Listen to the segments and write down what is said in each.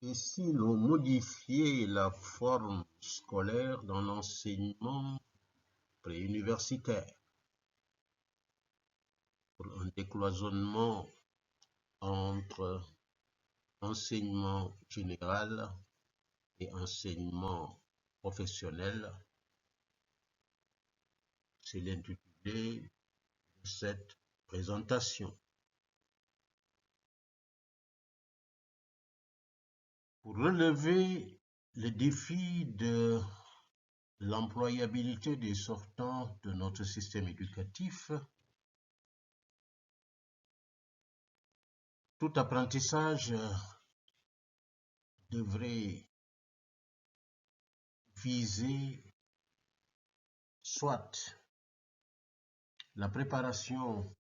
Et si l'on modifiait la forme scolaire dans l'enseignement préuniversitaire pour un décloisonnement entre enseignement général et enseignement professionnel, c'est l'intitulé de cette présentation. Pour relever le défi de l'employabilité des sortants de notre système éducatif, tout apprentissage devrait viser soit la préparation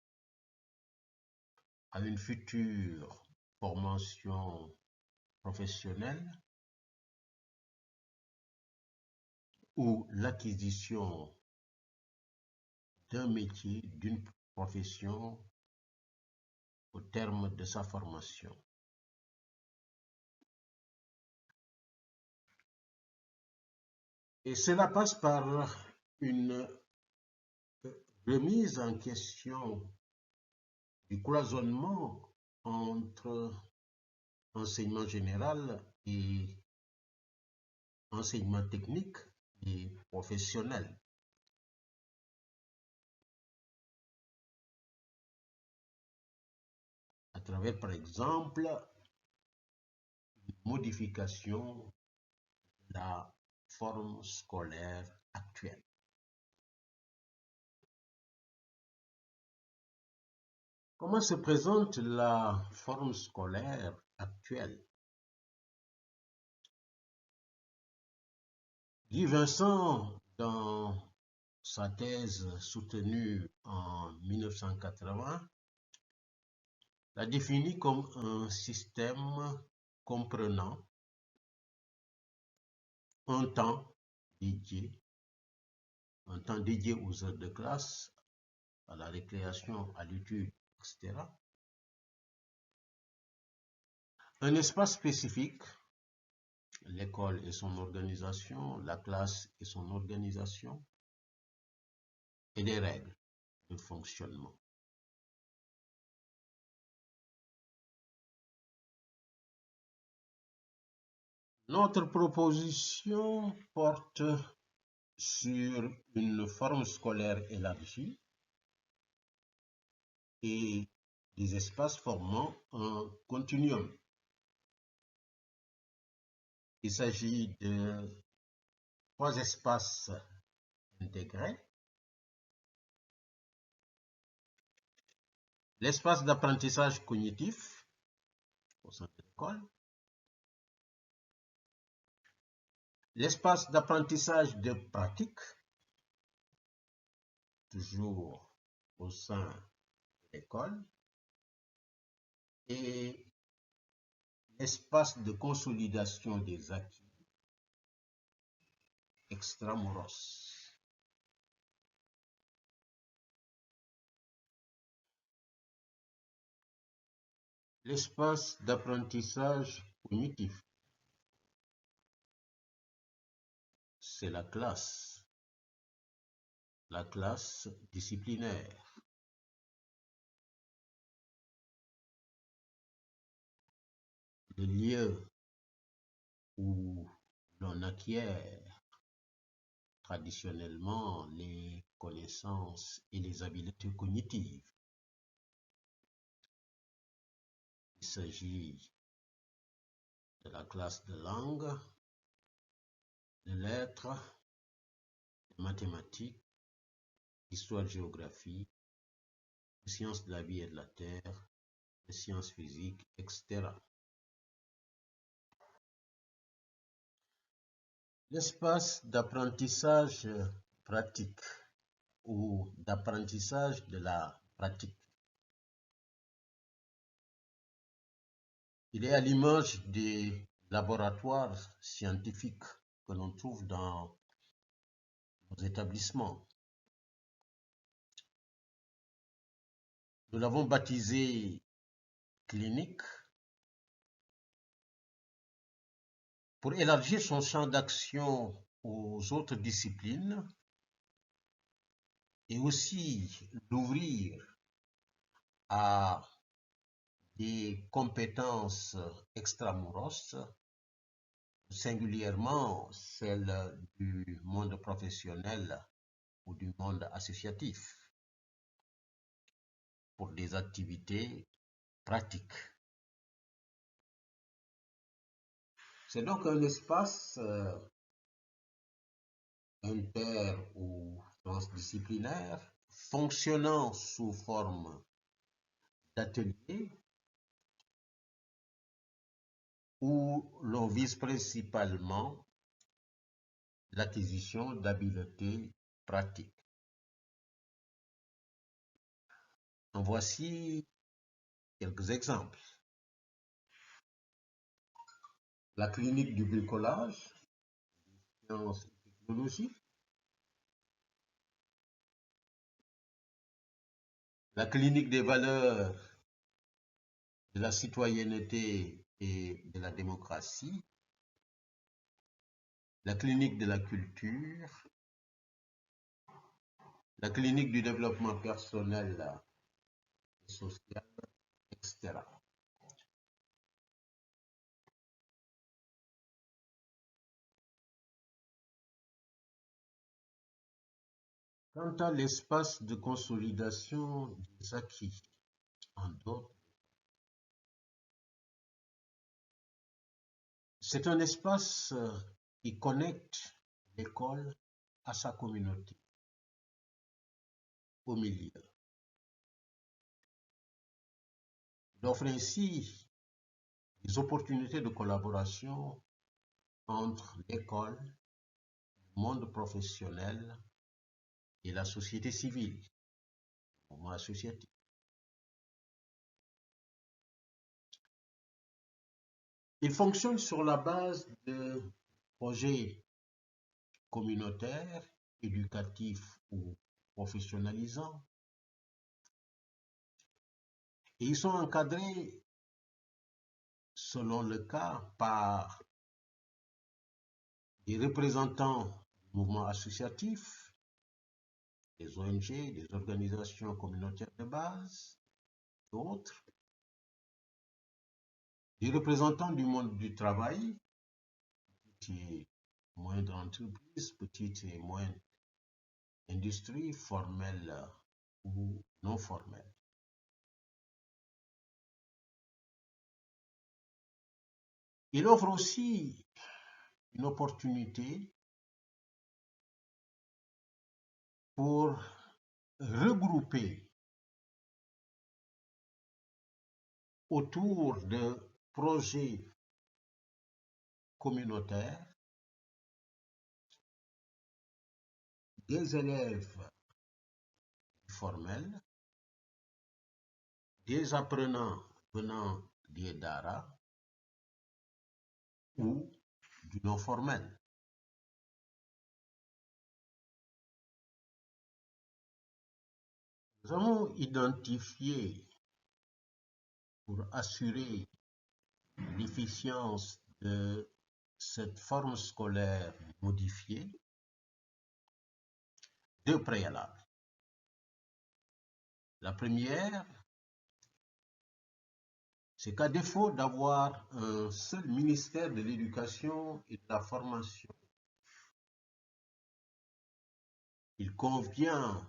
à une future formation professionnelle ou l'acquisition d'un métier, d'une profession au terme de sa formation. Et cela passe par une remise en question du cloisonnement entre enseignement général et enseignement technique et professionnel. À travers, par exemple, une modification de la forme scolaire actuelle. Comment se présente la forme scolaire actuelle? Guy Vincent, dans sa thèse soutenue en 1980, l'a définie comme un système comprenant un temps dédié aux heures de classe, à la récréation, à l'étude, etc. Un espace spécifique, l'école et son organisation, la classe et son organisation, et des règles de fonctionnement. Notre proposition porte sur une forme scolaire élargie et des espaces formant un continuum. Il s'agit de 3 espaces intégrés. L'espace d'apprentissage cognitif au sein de l'école. L'espace d'apprentissage de pratique, toujours au sein de l'école. Et l'espace de consolidation des acquis extramuros. L'espace d'apprentissage cognitif, c'est la classe disciplinaire. Le lieu où l'on acquiert traditionnellement les connaissances et les habiletés cognitives. Il s'agit de la classe de langue, de lettres, de mathématiques, d'histoire-géographie, de sciences de la vie et de la terre, de sciences physiques, etc. L'espace d'apprentissage pratique ou d'apprentissage de la pratique. Il est à l'image des laboratoires scientifiques que l'on trouve dans nos établissements. Nous l'avons baptisé clinique pour élargir son champ d'action aux autres disciplines et aussi l'ouvrir à des compétences extramuros, singulièrement celles du monde professionnel ou du monde associatif, pour des activités pratiques. C'est donc un espace inter ou transdisciplinaire fonctionnant sous forme d'ateliers où l'on vise principalement l'acquisition d'habiletés pratiques. En voici quelques exemples. La clinique du bricolage, sciences et technologies. La clinique des valeurs de la citoyenneté et de la démocratie. La clinique de la culture. La clinique du développement personnel et social, etc. Quant à l'espace de consolidation des acquis, en d'autres, c'est un espace qui connecte l'école à sa communauté, au milieu. Il offre ainsi des opportunités de collaboration entre l'école, le monde professionnel et la société civile, le mouvement associatif. Il fonctionne sur la base de projets communautaires, éducatifs ou professionnalisants. Et ils sont encadrés, selon le cas, par des représentants du mouvement associatif, des ONG, des organisations communautaires de base, d'autres, des représentants du monde du travail, petites et moindres entreprises, petites et moindres industries, formelles ou non formelles. Il offre aussi une opportunité pour regrouper autour de projets communautaires des élèves formels, des apprenants venant des DARA ou du non formel. Nous avons identifié, pour assurer l'efficience de cette forme scolaire modifiée, deux préalables. La première, c'est qu'à défaut d'avoir un seul ministère de l'Éducation et de la formation, il convient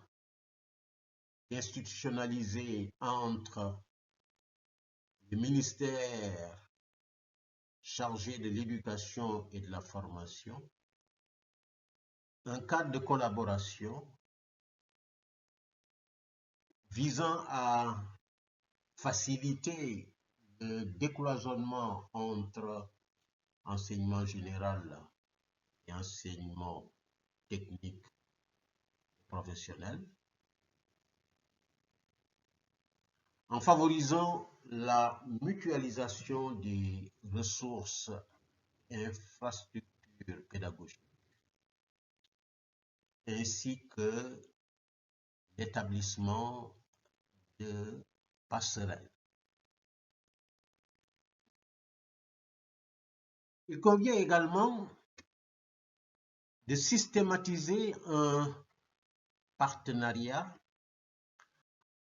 d'institutionnaliser entre le ministère chargé de l'éducation et de la formation un cadre de collaboration visant à faciliter le décloisonnement entre enseignement général et enseignement technique professionnel, en favorisant la mutualisation des ressources et infrastructures pédagogiques, ainsi que l'établissement de passerelles. Il convient également de systématiser un partenariat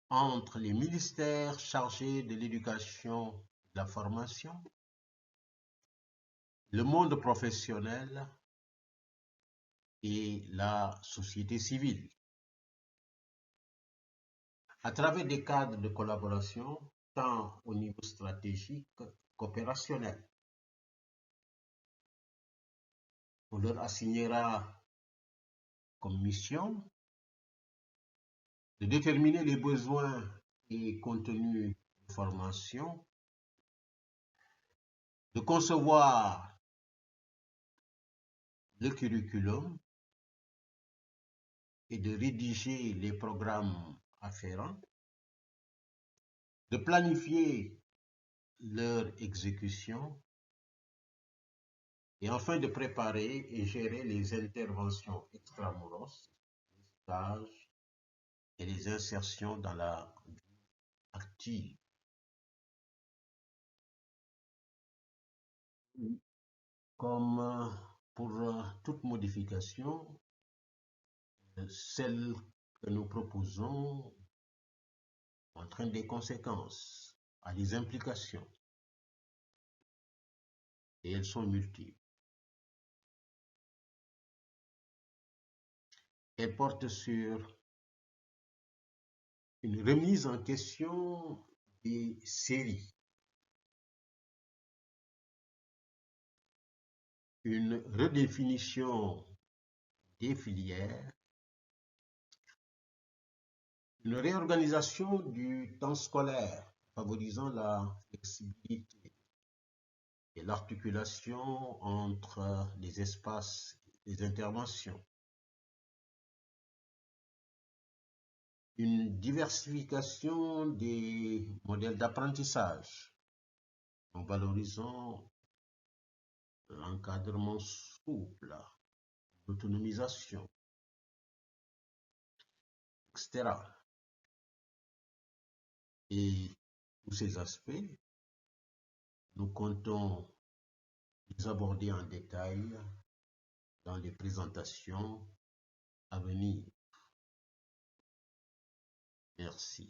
entre les ministères chargés de l'éducation et de la formation, le monde professionnel et la société civile, à travers des cadres de collaboration tant au niveau stratégique qu'opérationnel. On leur assignera comme mission de déterminer les besoins et contenus de formation, de concevoir le curriculum et de rédiger les programmes afférents, de planifier leur exécution et enfin de préparer et gérer les interventions extramuros, les stages et les insertions dans la vie active. Comme pour toute modification, celle que nous proposons entraîne des conséquences, a des implications, et elles sont multiples. Elles portent sur une remise en question des séries, une redéfinition des filières, une réorganisation du temps scolaire favorisant la flexibilité et l'articulation entre les espaces et les interventions, une diversification des modèles d'apprentissage en valorisant l'encadrement souple, l'autonomisation, etc. Et tous ces aspects, nous comptons les aborder en détail dans les présentations à venir. Merci.